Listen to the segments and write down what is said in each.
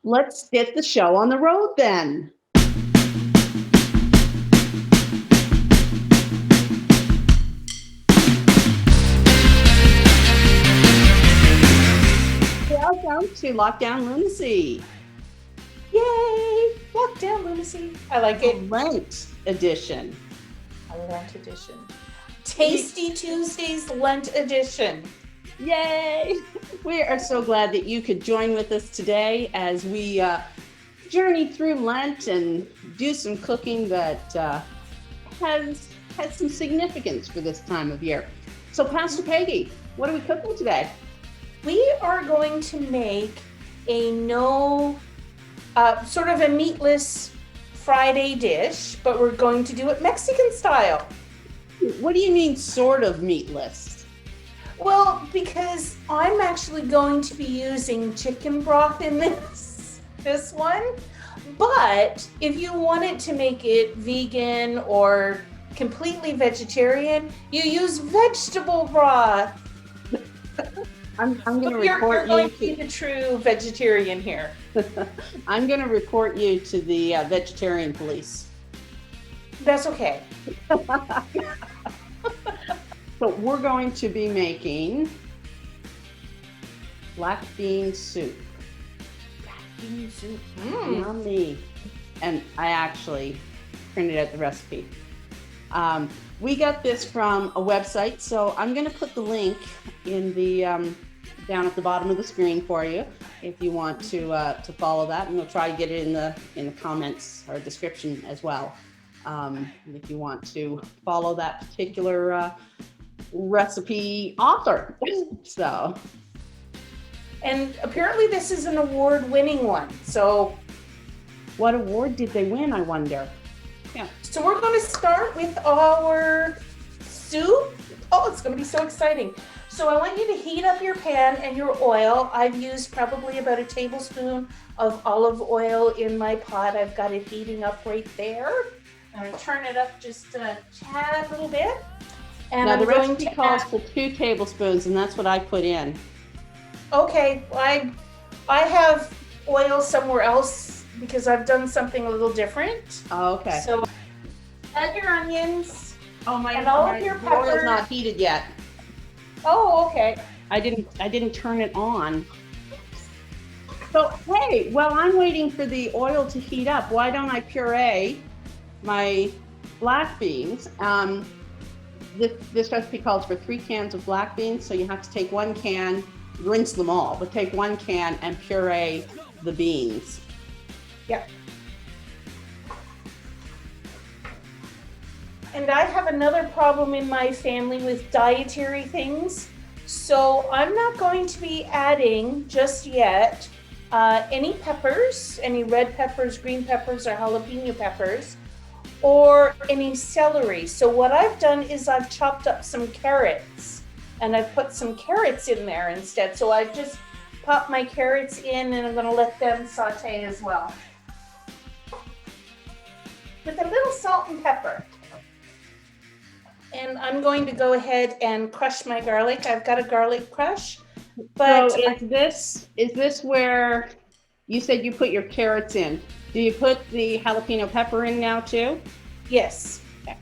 Let's get the show on the road then. Welcome to Lockdown Lunacy. Yay! Lockdown lunacy. I like it. Lent edition. A Lent edition. Tasty Tuesdays Lent edition. Yay! We are so glad that you could join with us today as we journey through Lent and do some cooking that has some significance for this time of year. So, Pastor Peggy, what are we cooking today? We are going to make a sort of a meatless Friday dish, but we're going to do it Mexican style. What do you mean sort of meatless? Well, because I'm actually going to be using chicken broth in this one. But if you wanted to make it vegan or completely vegetarian, you use vegetable broth. I'm going to You're report going you to be the true vegetarian here. I'm going to report you to the vegetarian police. That's okay. So we're going to be making black bean soup. Bean soup. Yummy. And I actually printed out the recipe. We got this from a website, so I'm going to put the link in the down at the bottom of the screen for you if you want to follow that, and we'll try to get it in the comments or description as well. If you want to follow that particular recipe author. So, And apparently this is an award-winning one. So what award did they win, I wonder? yeah. So we're going to start with our soup. Oh, it's going to be so exciting. So I want you to heat up your pan and your oil. I've used probably about a tablespoon of olive oil in my pot. I've got it heating up right there. I'm going to turn it up just a tad little bit. And Now the I'm going recipe to calls add, for 2 tablespoons, and that's what I put in. okay, I have oil somewhere else because I've done something a little different. Oh, okay. So add your onions. Oh my! and all of your the oil's peppers. not heated yet. Oh, okay. I didn't turn it on. So hey, while I'm waiting for the oil to heat up, why don't I puree my black beans? This recipe calls for 3 cans of black beans, so you have to take 1 can, rinse them all, but take 1 can and puree the beans. Yep. And I have another problem in my family with dietary things. So I'm not going to be adding just yet any peppers, any red peppers, green peppers, or jalapeno peppers, or any celery. So what I've done is I've chopped up some carrots and I've put some carrots in there instead. So I've just popped my carrots in and I'm going to let them saute as well. With a little salt and pepper. And I'm going to go ahead and crush my garlic. I've got a garlic crush. But So is this where you said you put your carrots in? Do you put the jalapeno pepper in now too? yes. Okay.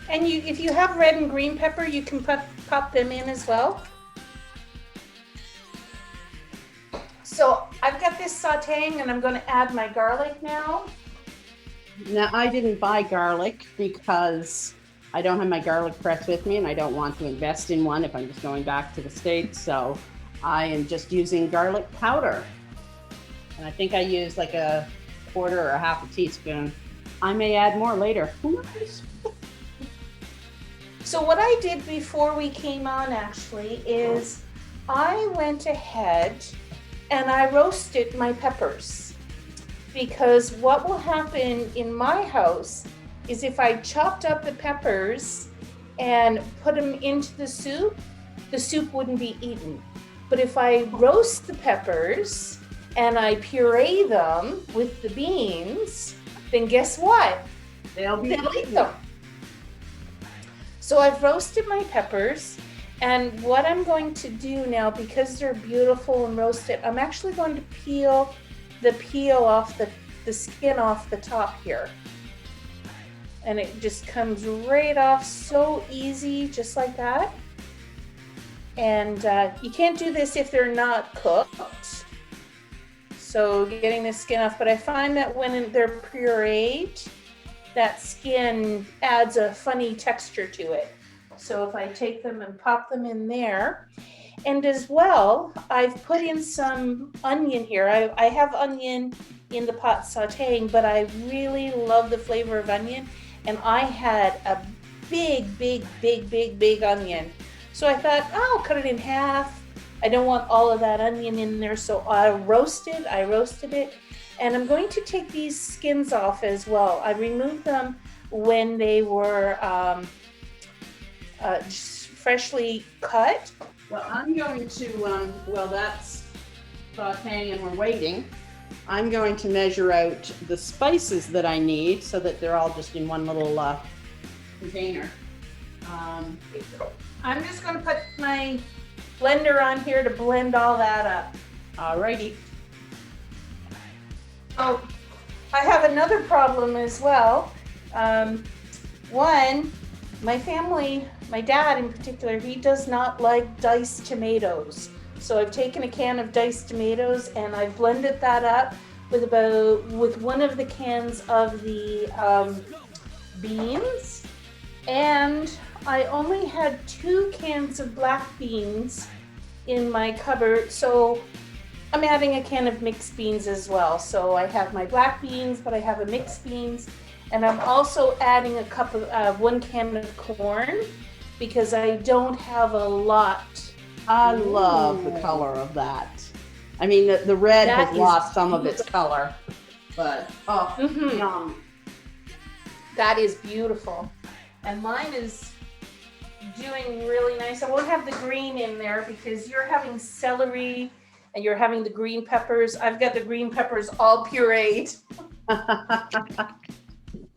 And if you have red and green pepper, you can pop them in as well. So I've got this sauteing and I'm going to add my garlic now. Now, I didn't buy garlic because I don't have my garlic press with me and I don't want to invest in one if I'm just going back to the States. So I am just using garlic powder. And I think I use like a quarter or a half a teaspoon. I may add more later. Who knows? So what I did before we came on actually is I went ahead and I roasted my peppers. Because what will happen in my house is if I chopped up the peppers and put them into the soup wouldn't be eaten. But if I roast the peppers and I puree them with the beans, then guess what? They'll They'll eat them. So I've roasted my peppers And what I'm going to do now, because they're beautiful and roasted, I'm actually going to peel off the skin off the top here. And it just comes right off so easy, just like that. And you can't do this if they're not cooked. So getting the skin off, but I find that when they're pureed, that skin adds a funny texture to it. So if I take them and pop them in there, and as well, I've put in some onion here. I have onion in the pot sauteing, but I really love the flavor of onion. And I had a big onion. So I thought, oh, I'll cut it in half. I don't want all of that onion in there. So I roasted it. And I'm going to take these skins off as well. I removed them when they were freshly cut. Well, I'm going to, while that's sauteing and we're waiting, I'm going to measure out the spices that I need so that they're all just in one little container. I'm just going to put my blender on here to blend all that up. Alrighty. Oh, I have another problem as well. One, my family, my dad in particular, he does not like diced tomatoes. So I've taken a can of diced tomatoes and I've blended that up with one of the cans of the beans. And I only had 2 cans of black beans in my cupboard. So I'm adding a can of mixed beans as well. So I have my black beans, but I have a mixed beans. And I'm also adding a cup of 1 can of corn because I don't have a lot. I love the color of that. I mean, the red has lost some of its color, but yum. That is beautiful. And mine is doing really nice. I won't have the green in there because you're having celery and you're having the green peppers. I've got the green peppers all pureed.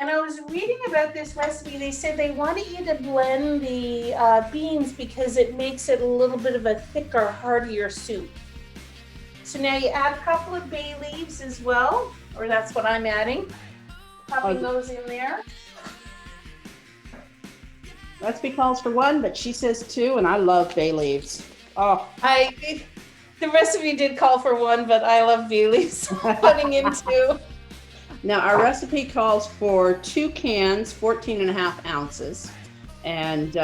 And I was reading about this recipe. They said they wanted you to blend the beans because it makes it a little bit of a thicker, heartier soup. So now you add a couple of bay leaves as well, or that's what I'm adding. Popping those in there. Recipe calls for 1, but she says 2, and I love bay leaves. Oh, the recipe did call for 1, but I love bay leaves. Putting in 2. Now our recipe calls for 2 cans, 14.5 ounces, and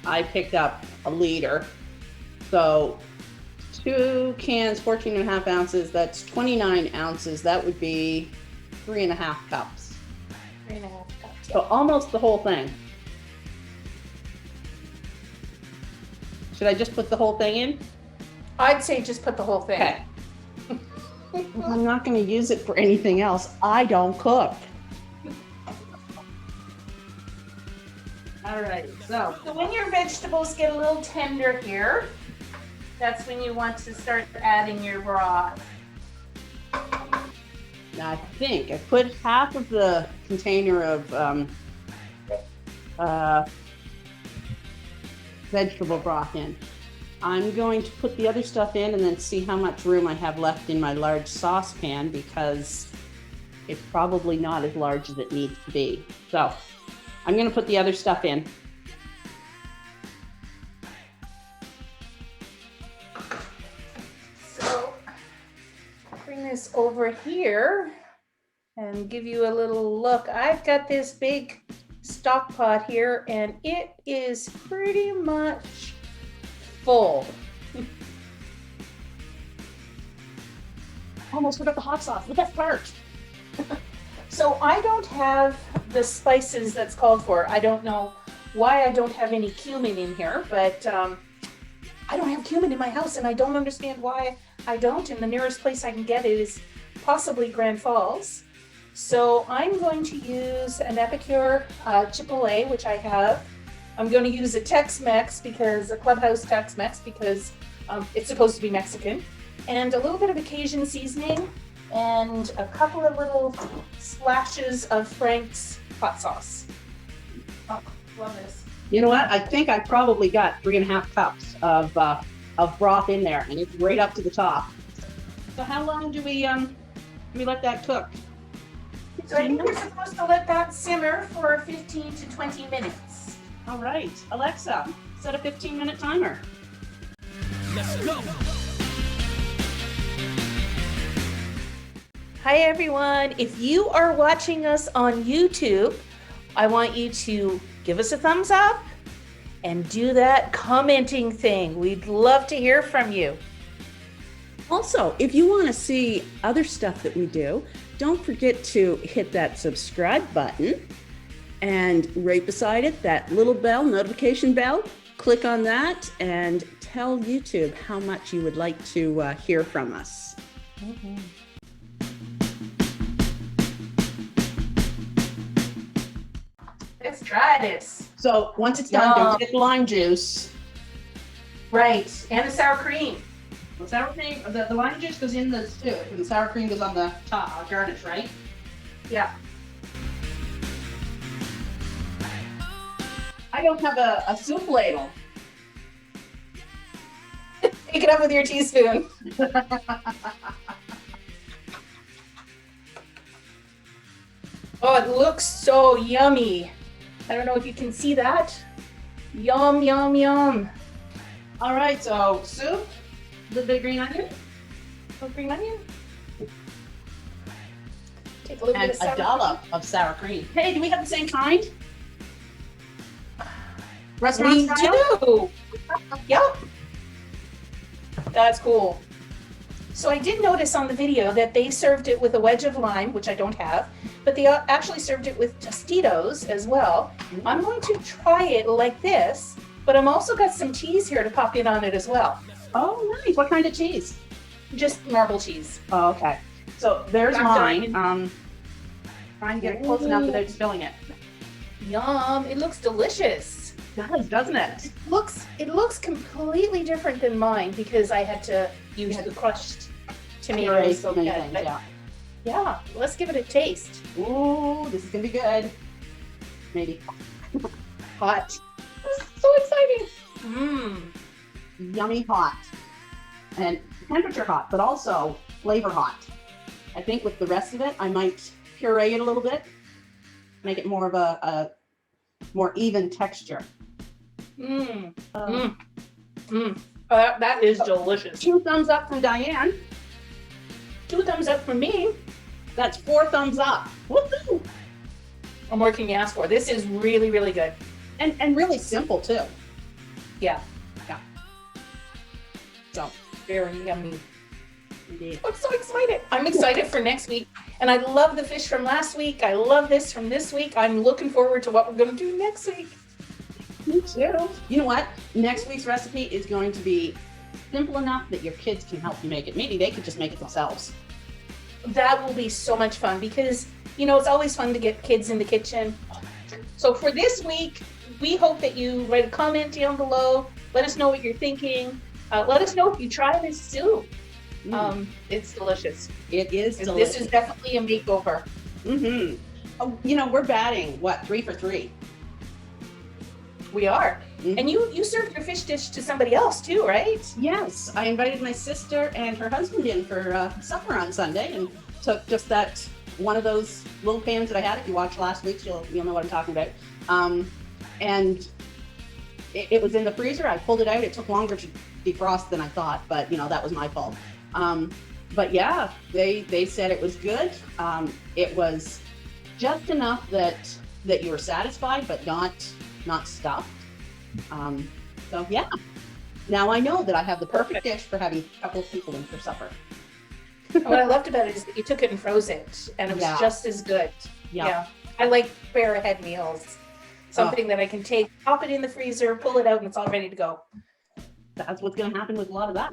I picked up a liter. So 2 cans, 14.5 ounces, that's 29 ounces. That would be 3.5 cups. 3.5 cups. Yeah. So almost the whole thing. Should I just put the whole thing in? I'd say just put the whole thing. Okay. I'm not going to use it for anything else. I don't cook. All right, so when your vegetables get a little tender here, that's when you want to start adding your broth. now I think I put half of the container of vegetable broth in. I'm going to put the other stuff in and then see how much room I have left in my large saucepan because it's probably not as large as it needs to be. So I'm going to put the other stuff in. So bring this over here and give you a little look. I've got this big stock pot here and it is pretty much full. Almost forgot the hot sauce, the best part. So I don't have the spices that's called for. I don't know why I don't have any cumin in here, but I don't have cumin in my house and I don't understand why I don't. And the nearest place I can get it is possibly Grand Falls. So I'm going to use an Epicure Chipotle, which I have. I'm going to use a Tex-Mex a Clubhouse Tex-Mex because it's supposed to be Mexican, and a little bit of Cajun seasoning, and a couple of little splashes of Frank's hot sauce. Oh, love this. You know what? I think I probably got 3.5 cups of broth in there, and it's right up to the top. So how long do we let that cook? So I think we're supposed to let that simmer for 15 to 20 minutes. All right, Alexa, set a 15-minute timer. Let's go. Hi everyone. If you are watching us on YouTube, I want you to give us a thumbs up and do that commenting thing. We'd love to hear from you. Also, if you want to see other stuff that we do, don't forget to hit that subscribe button, and right beside it, that little bell, notification bell, click on that and tell YouTube how much you would like to hear from us. Mm-hmm. Let's try this. So once it's done, don't forget the lime juice. Right, and the sour cream. The sour cream, the lime juice goes in the stew, and the sour cream goes on the top, garnish, right? Yeah. I don't have a soup ladle. Pick it up with your teaspoon. Oh, it looks so yummy. I don't know if you can see that. Yum, yum, yum. All right, so soup, a little bit of green onion, Green onion. Take a little and bit of sour a dollop of sour cream. Hey, do we have the same kind? Restaurant We style? do. Yep. That's cool. So I did notice on the video that they served it with a wedge of lime, which I don't have, but they actually served it with Tostitos as well. I'm going to try it like this, but I'm also got some cheese here to pop in on it as well. Oh, nice. What kind of cheese? Just marble cheese. Oh, okay. So there's Back mine. down. Trying to get it close enough without spilling it. Yum, it looks delicious. It does, doesn't it? It looks completely different than mine because I had to use the crushed tomatoes. So many Yeah, things, but yeah. yeah, let's give it a taste. Ooh, this is gonna be good. Maybe. Hot. So exciting. Mmm. Yummy hot. And temperature hot, but also flavor hot. I think with the rest of it, I might puree it a little bit, make it more of a more even texture. Mmm. Mmm. Mmm. That is delicious. 2 thumbs up from Diane. 2 thumbs up from me. That's 4 thumbs up. Woohoo! I'm working the ask for. This is really, really good. And really simple too. Yeah. Yeah. So Very yummy. indeed. I'm so excited. I'm excited for next week. And I love the fish from last week. I love this from this week. I'm looking forward to what we're going to do next week. Me too. You know what? Next week's recipe is going to be simple enough that your kids can help you make it. Maybe they could just make it themselves. That will be so much fun because, you know, it's always fun to get kids in the kitchen. So for this week, we hope that you write a comment down below. Let us know what you're thinking. Let us know if you try this soup. It's delicious. It is delicious. This is definitely a makeover. Mm-hmm. Oh, you know, we're batting, what, 3 for 3? We are. Mhm. And you served your fish dish to somebody else too, right? Yes, I invited my sister and her husband in for supper on Sunday and took just that one of those little pans that I had. If you watched last week's, you'll know what I'm talking about. And it was in the freezer. I pulled it out. It took longer to defrost than I thought, but you know, that was my fault. But yeah, they said it was good. It was just enough that you were satisfied, but not stuffed. So yeah, now I know that I have the perfect dish for having a couple of people in for supper. What I loved about it is that you took it and froze it, and it was Yeah. just as good. Yeah. I like spare ahead meals. Something that I can take, pop it in the freezer, pull it out, and it's all ready to go. That's what's going to happen with a lot of that.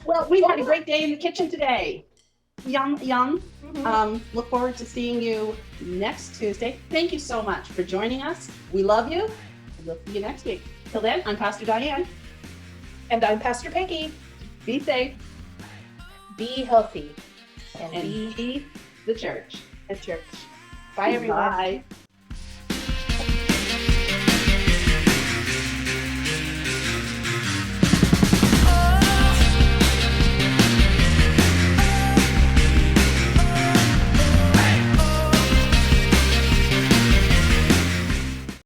Well, we've had a great day in the kitchen today. Yum, yum. Look forward to seeing you next Tuesday. Thank you so much for joining us. We love you. We'll see you next week. Till then, I'm Pastor Diane. And I'm Pastor Peggy. Be safe Be healthy. and be the church. at church. Bye, everyone. Bye.